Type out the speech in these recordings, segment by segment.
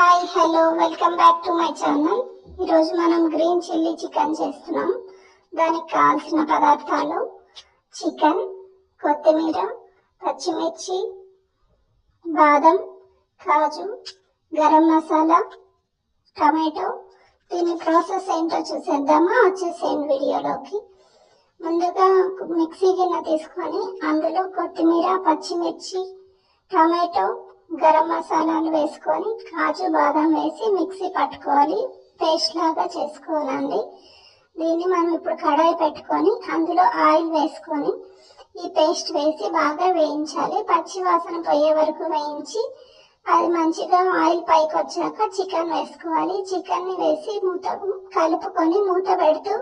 Hi hello welcome back to my channel. ఈరోజు మనం green chilli chicken చేస్తున్నాం. దానికి కావాల్సిన పదార్థాలు చికెన్, కొత్తిమీర, పచ్చిమిర్చి, బాదం, కాజు, గరం మసాలా, టమాటో. దీని ప్రాసెస్ ఏంటో చూసేద్దామా? వచ్చేసేయండి వీడియోలోకి. ముందుగా మిక్సీ గిన్నె తీసుకొని అందులో కొత్తిమీర, పచ్చిమిర్చి, టమాటో, గరం మసాలాలు వేసుకొని కాజు, బాదం వేసి మిక్సీ పట్టుకోవాలి. పేస్ట్ లాగా చేసుకోవాలండి. దీన్ని మనం ఇప్పుడు కడాయి పెట్టుకొని అందులో ఆయిల్ వేసుకొని ఈ పేస్ట్ వేసి బాగా వేయించాలి. పచ్చి వాసన పోయే వరకు వేయించి అది మంచిగా ఆయిల్ పైకి వచ్చాక చికెన్ వేసుకోవాలి. చికెన్ ని వేసి కలుపుకొని మూత పెడుతూ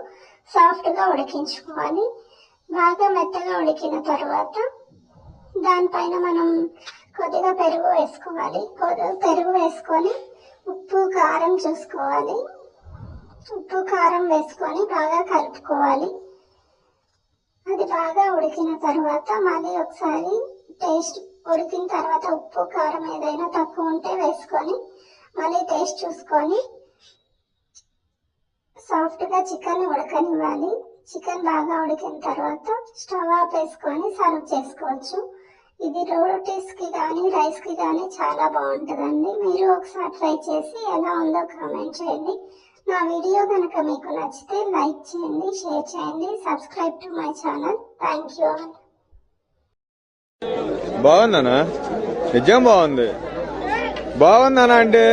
సాఫ్ట్ గా ఉడికించుకోవాలి. బాగా మెత్తగా ఉడికిన తర్వాత దానిపైన మనం కొద్దిగా పెరుగు వేసుకోవాలి. పెరుగు వేసుకొని ఉప్పు కారం చూసుకోవాలి. ఉప్పు కారం వేసుకొని బాగా కలుపుకోవాలి. అది బాగా ఉడికిన తర్వాత మళ్ళీ ఒకసారి టేస్ట్ ఉడికిన తర్వాత ఉప్పు కారం ఏదైనా తక్కువ ఉంటే వేసుకొని మళ్ళీ టేస్ట్ చూసుకొని సాఫ్ట్ గా చికెన్ ఉడకనివ్వాలి. చికెన్ బాగా ఉడికిన తర్వాత స్టవ్ ఆఫ్ వేసుకొని సర్వ్ చేసుకోవచ్చు. ఇది రోటీస్ కి కానీ రైస్ కి కానీ చాలా బాగుంటుందండి. మీరు ఒకసారి ట్రై చేసి ఎలా ఉందో కామెంట్ చేయండి. నా వీడియో కనుక మీకు నచ్చితే లైక్ చేయండి, షేర్ చేయండి, subscribe to my channel. Thank you. బాగుందనా? నిజం బాగుంది. బాగుందనా అంటే